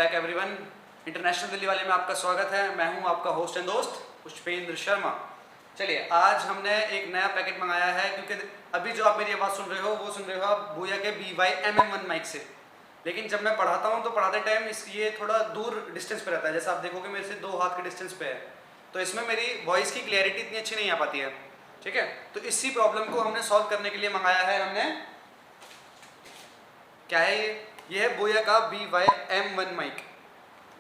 Back everyone. International Delhi वाले में आपका स्वागत है। मैं हूं आपका होस्ट एंड दोस्त पुष्पेंद्र शर्मा। चलिए, आज हमने एक नया पैकेट मंगाया है, क्योंकि अभी जो आप मेरी आवाज़ सुन रहे हो वो सुन रहे हो आप बोया के BY-MM1 माइक से। लेकिन जब मैं पढ़ाता हूं तो पढ़ाते टाइम ये थोड़ा दूर डिस्टेंस पे रहता है। जैसा आप देखोगे मेरे से 2 हाथ के डिस्टेंस पे है, तो इसमें मेरी वॉइस की क्लैरिटी इतनी अच्छी नहीं आ पाती है। ठीक है, तो इसी प्रॉब्लम को हमने सॉल्व करने के लिए मंगाया है हमने। क्या है ये है बोया का BY-M1 माइक।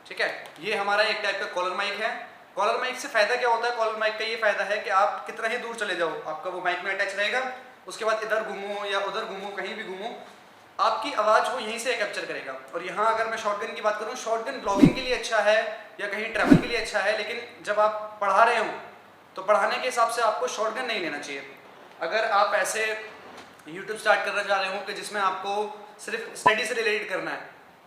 ठीक है, ये हमारा एक टाइप का कॉलर माइक है। कॉलर माइक से फ़ायदा क्या होता है? कॉलर माइक का ये फ़ायदा है कि आप कितना ही दूर चले जाओ, आपका वो माइक में अटैच रहेगा। उसके बाद इधर घूमो या उधर घूमो, कहीं भी घूमो, आपकी आवाज़ वो यहीं से कैप्चर करेगा। और यहाँ अगर मैं शॉटगन की बात करूँ, शॉटगन ब्लॉगिंग के लिए अच्छा है या कहीं ट्रैवल के लिए अच्छा है, लेकिन जब आप पढ़ा रहे हो तो पढ़ाने के हिसाब से आपको शॉटगन नहीं लेना चाहिए। अगर आप ऐसे यूट्यूब स्टार्ट करना चाह रहे हो कि जिसमें आपको सिर्फ स्टडी से रिलेटेड करना है,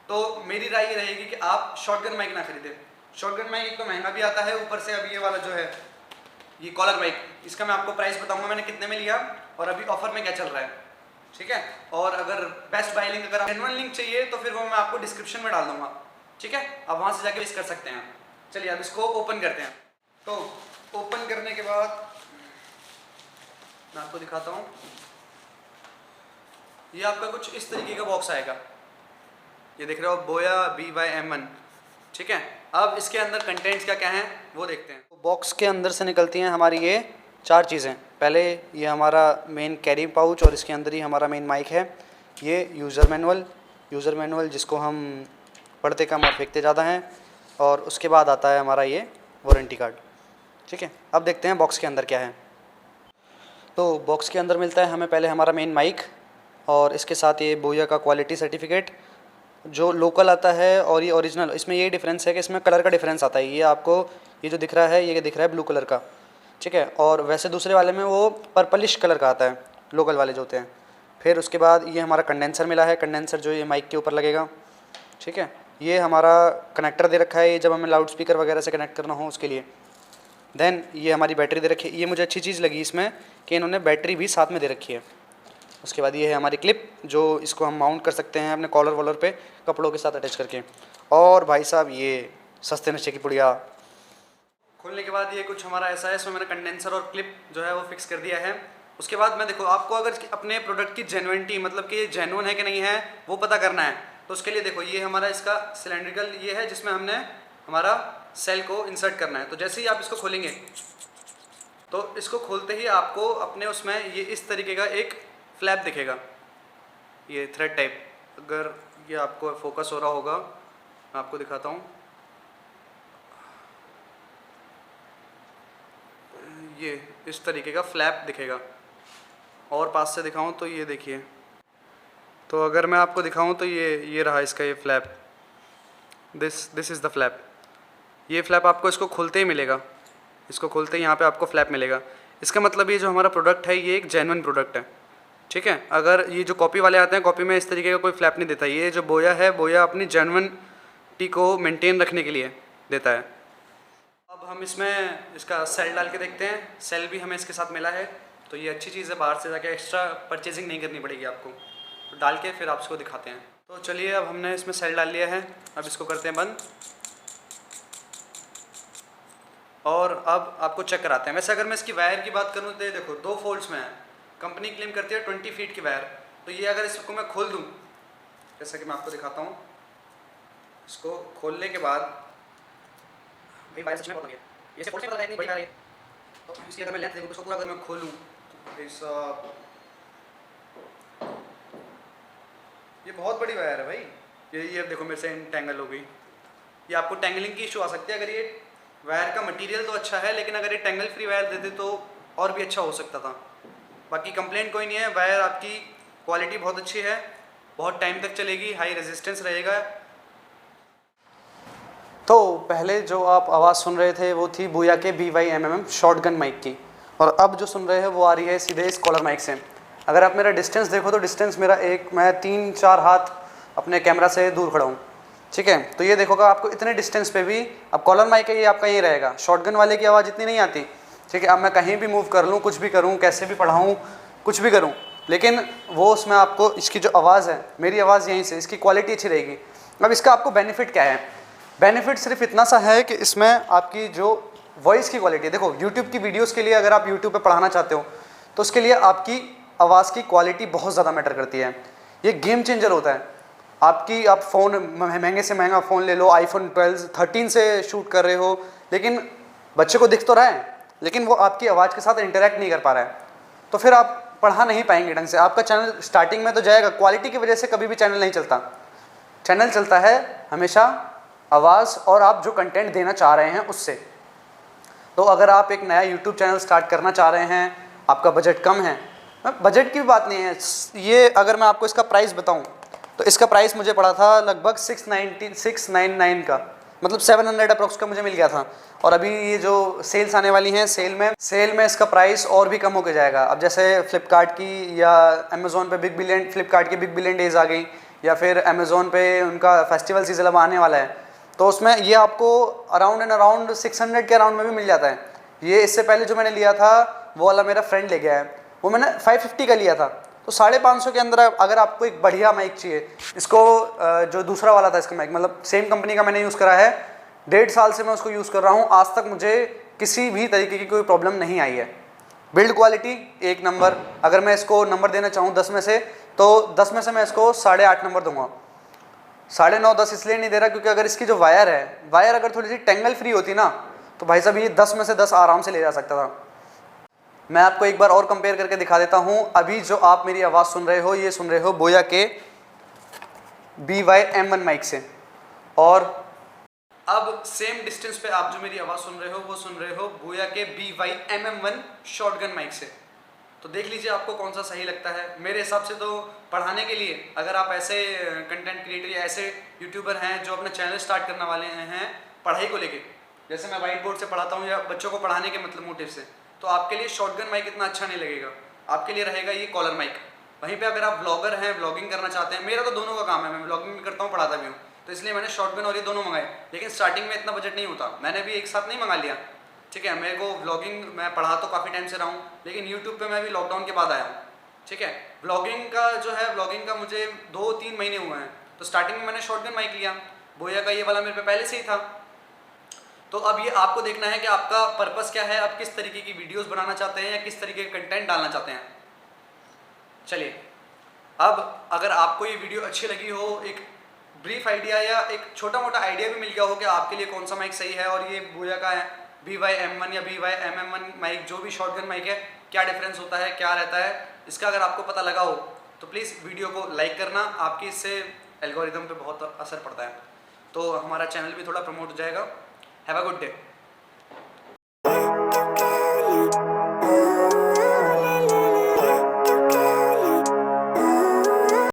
तो मेरी राय ये रहेगी कि आप शॉटगन माइक ना खरीदें। शॉटगन माइक एक तो महंगा भी आता है, ऊपर से अभी ये वाला जो है ये कॉलर माइक, इसका मैं आपको प्राइस बताऊंगा मैंने कितने में लिया और अभी ऑफर में क्या चल रहा है। ठीक है, और अगर बेस्ट बाय लिंक, अगर जेन्युइन लिंक चाहिए तो फिर वो मैं आपको डिस्क्रिप्शन में डाल दूंगा। ठीक है, आप वहाँ से जाके विजिट कर सकते हैं। चलिए अब इसको ओपन करते हैं। तो ओपन करने के बाद मैं आपको दिखाता हूँ। ये आपका कुछ इस तरीके का बॉक्स आएगा, ये देख रहे हो बोया BY-M1। ठीक है, अब इसके अंदर कंटेंट्स क्या क्या हैं वो देखते हैं। तो बॉक्स के अंदर से निकलती हैं हमारी ये 4 चीज़ें। पहले ये हमारा मेन कैरी पाउच और इसके अंदर ही हमारा मेन माइक है। ये यूज़र मैनुअल जिसको हम पढ़ते कम और फेंकते ज़्यादा हैं। और उसके बाद आता है हमारा ये वारंटी कार्ड। ठीक है, अब देखते हैं बॉक्स के अंदर क्या है। तो बॉक्स के अंदर मिलता है हमें पहले हमारा मेन माइक, और इसके साथ ये बोया का क्वालिटी सर्टिफिकेट जो लोकल आता है, और ये ओरिजिनल। इसमें ये डिफरेंस है कि इसमें कलर का डिफरेंस आता है। ये आपको ये जो दिख रहा है ये दिख रहा है ब्लू कलर का। ठीक है, और वैसे दूसरे वाले में वो पर्पलिश कलर का आता है, लोकल वाले जो होते हैं। फिर उसके बाद ये हमारा कंडेंसर मिला है, कंडेंसर जो ये माइक के ऊपर लगेगा। ठीक है, ये हमारा कनेक्टर दे रखा है, ये जब हमें लाउड स्पीकर वगैरह से कनेक्ट करना हो उसके लिए। देन ये हमारी बैटरी दे रखी है। ये मुझे अच्छी चीज़ लगी इसमें कि इन्होंने बैटरी भी साथ में दे रखी है। उसके बाद ये है हमारी क्लिप, जो इसको हम माउंट कर सकते हैं अपने कॉलर वॉलर पे कपड़ों के साथ अटैच करके। और भाई साहब ये सस्ते नशे की पुड़िया। खोलने के बाद ये कुछ हमारा ऐसा है, इसमें मैंने कंडेंसर और क्लिप जो है वो फिक्स कर दिया है। उसके बाद मैं देखो, आपको अगर अपने प्रोडक्ट की जेन्युइनिटी, मतलब कि ये जेन्युइन है कि नहीं है वो पता करना है, तो उसके लिए देखो ये हमारा इसका सिलेंड्रिकल ये है जिसमें हमने हमारा सेल को इंसर्ट करना है। तो जैसे ही आप इसको खोलेंगे तो इसको खोलते ही आपको अपने उसमें ये इस तरीके का एक फ्लैप दिखेगा, ये थ्रेड टाइप। अगर ये आपको फोकस हो रहा होगा, मैं आपको दिखाता हूँ। ये इस तरीके का फ्लैप दिखेगा, और पास से दिखाऊं तो ये देखिए। तो अगर मैं आपको दिखाऊं तो ये रहा इसका ये flap, this is the flap. ये फ्लैप आपको इसको खोलते ही मिलेगा, इसको खोलते ही यहाँ पे आपको फ्लैप मिलेगा। इसका मतलब ये जो हमारा प्रोडक्ट है ये एक जेन्युइन प्रोडक्ट है। ठीक है, अगर ये जो कॉपी वाले आते हैं, कॉपी में इस तरीके का कोई फ्लैप नहीं देता। ये जो बोया है, बोया अपनी जेन्युइनिटी को मेंटेन रखने के लिए देता है। अब हम इसमें इसका सेल डाल के देखते हैं। सेल भी हमें इसके साथ मिला है, तो ये अच्छी चीज़ है, बाहर से जाके एक्स्ट्रा परचेजिंग नहीं करनी पड़ेगी आपको। तो डाल के फिर आपको दिखाते हैं। तो चलिए, अब हमने इसमें सेल डाल लिया है, अब इसको करते हैं बंद। और अब आपको चेक कराते हैं। वैसे अगर मैं इसकी वायर की बात करूँ तो ये देखो 2 फोल्ड्स में है। कंपनी क्लेम करती है 20 फीट की वायर। तो ये अगर इसको मैं खोल दूँ, जैसा कि मैं आपको दिखाता हूँ, इसको खोलने के बाद भाई वायर सच में बहुत लगी है, ये से फोल्ड से पता नहीं बड़ी वायर है। तो इसकी अगर मैं लेंथ देखूँ तो इसको पूरा अगर मैं खोलूँ तो ऐसा, ये बहुत बड़ी वायर है भाई। ये देखो मेरे से इंटेंगल हो गई। ये आपको टेंगलिंग की इशू आ सकती है। अगर ये वायर का मटेरियल तो अच्छा है, लेकिन अगर ये टेंगल फ्री वायर देते तो और भी अच्छा हो सकता था। बाकी कंप्लेंट कोई नहीं है, वायर आपकी क्वालिटी बहुत अच्छी है, बहुत टाइम तक चलेगी, हाई रेजिस्टेंस रहेगा। तो पहले जो आप आवाज़ सुन रहे थे वो थी बोया के BY-MM शॉटगन माइक की, और अब जो सुन रहे हैं वो आ रही है सीधे इस कॉलर माइक से। अगर आप मेरा डिस्टेंस देखो तो डिस्टेंस मेरा मैं 3-4 हाथ अपने कैमरा से दूर खड़ा हूँ। ठीक है, तो ये देखोगा आपको इतने डिस्टेंस पे भी, अब कॉलर माइक है ये आपका यही रहेगा। शॉटगन वाले की आवाज़ इतनी नहीं आती। ठीक है, अब मैं कहीं भी मूव कर लूँ, कुछ भी करूँ, कैसे भी पढ़ाऊँ, कुछ भी करूँ, लेकिन वो उसमें आपको इसकी जो आवाज़ है, मेरी आवाज़ यहीं से, इसकी क्वालिटी अच्छी रहेगी। अब इसका आपको बेनिफिट क्या है? बेनिफिट सिर्फ इतना सा है कि इसमें आपकी जो वॉइस की क्वालिटी है, देखो यूट्यूब की वीडियोस के लिए अगर आप यूट्यूब पे पढ़ाना चाहते हो तो उसके लिए आपकी आवाज़ की क्वालिटी बहुत ज़्यादा मैटर करती है। ये गेम चेंजर होता है। आप फ़ोन महंगे से महंगा फ़ोन ले लो, आईफोन 12 13 से शूट कर रहे हो, लेकिन बच्चे को दिख तो रहा है लेकिन वो आपकी आवाज़ के साथ इंटरेक्ट नहीं कर पा रहा है, तो फिर आप पढ़ा नहीं पाएंगे ढंग से। आपका चैनल स्टार्टिंग में तो जाएगा, क्वालिटी की वजह से कभी भी चैनल नहीं चलता। चैनल चलता है हमेशा आवाज़ और आप जो कंटेंट देना चाह रहे हैं उससे। तो अगर आप एक नया यूट्यूब चैनल स्टार्ट करना चाह रहे हैं, आपका बजट कम है, बजट की भी बात नहीं है, ये अगर मैं आपको इसका प्राइस बताऊं तो इसका प्राइस मुझे पड़ा था लगभग 699 का, मतलब 700 अप्रोक्स का मुझे मिल गया था। और अभी ये जो सेल्स आने वाली हैं, सेल में इसका प्राइस और भी कम होकर जाएगा। अब जैसे फ्लिपकार्ट की या अमेज़ोन पे फ्लिपकार्ट की बिग बिलियन डेज आ गई, या फिर अमेज़ोन पे उनका फेस्टिवल सीजन अब आने वाला है, तो उसमें ये आपको अराउंड 600 के अराउंड में भी मिल जाता है। ये इससे पहले जो मैंने लिया था वो वाला मेरा फ्रेंड ले गया है, वो मैंने 550 का लिया था। तो 550 के अंदर अगर आपको एक बढ़िया माइक चाहिए, इसको जो दूसरा वाला था इसका माइक, मतलब सेम कंपनी का मैंने यूज़ करा है, 1.5 साल से मैं उसको यूज़ कर रहा हूँ, आज तक मुझे किसी भी तरीके की कोई प्रॉब्लम नहीं आई है। बिल्ड क्वालिटी एक नंबर। अगर मैं इसको नंबर देना चाहूँ 10 में से, तो 10 में से मैं इसको 8.5 नंबर दूंगा। 9.5 10 इसलिए नहीं दे रहा क्योंकि अगर इसकी जो वायर है, वायर अगर थोड़ी सी टेंगल फ्री होती ना, तो भाई साहब ये 10 में से 10 आराम से ले जा सकता था। मैं आपको एक बार और कंपेयर करके दिखा देता हूँ। अभी जो आप मेरी आवाज़ सुन रहे हो, ये सुन रहे हो बोया के BY-M1 माइक से, और अब सेम डिस्टेंस पे आप जो मेरी आवाज़ सुन रहे हो वो सुन रहे हो बोया के BY-MM1 शॉटगन माइक से। तो देख लीजिए आपको कौन सा सही लगता है। मेरे हिसाब से तो पढ़ाने के लिए, अगर आप ऐसे कंटेंट क्रिएटर या ऐसे यूट्यूबर हैं जो अपना चैनल स्टार्ट करने वाले हैं पढ़ाई को लेके, जैसे मैं वाइट बोर्ड से पढ़ाता हूँ या बच्चों को पढ़ाने के मतलब मोटिव से, तो आपके लिए शॉटगन माइक इतना अच्छा नहीं लगेगा। आपके लिए रहेगा ये कॉलर माइक। वहीं पे अगर आप ब्लॉगर हैं, ब्लॉगिंग करना चाहते हैं, मेरा तो दोनों का काम है, मैं ब्लॉगिंग भी करता हूँ, पढ़ाता भी हूँ, तो इसलिए मैंने शॉटगन और ये दोनों मंगाए। लेकिन स्टार्टिंग में इतना बजट नहीं होता, मैंने भी एक साथ नहीं मंगा लिया, ठीक है। मेरे को व्लॉगिंग, मैं पढ़ा तो काफ़ी टाइम से रहा हूँ, लेकिन यूट्यूब पे मैं भी लॉकडाउन के बाद आया हूँ, ठीक है। व्लॉगिंग का जो है, व्लॉगिंग का मुझे 2-3 महीने हुए हैं, तो स्टार्टिंग में मैंने शॉटगन माइक लिया, बोया का ये वाला मेरे पे पहले से ही था। तो अब ये आपको देखना है कि आपका पर्पस क्या है, आप किस तरीके की वीडियोस बनाना चाहते हैं या किस तरीके का कंटेंट डालना चाहते हैं। चलिए, अब अगर आपको ये वीडियो अच्छी लगी हो, एक ब्रीफ आइडिया या एक छोटा मोटा आइडिया भी मिल गया हो कि आपके लिए कौन सा माइक सही है, और ये बोया का है BY-M1 या BY-MM1 माइक, जो भी शॉटगन माइक है, क्या डिफरेंस होता है, क्या रहता है, इसका अगर आपको पता लगा हो तो प्लीज़ वीडियो को लाइक करना। आपकी इससे एल्गोरिदम पे बहुत असर पड़ता है, तो हमारा चैनल भी थोड़ा प्रमोट हो जाएगा। Have a good day.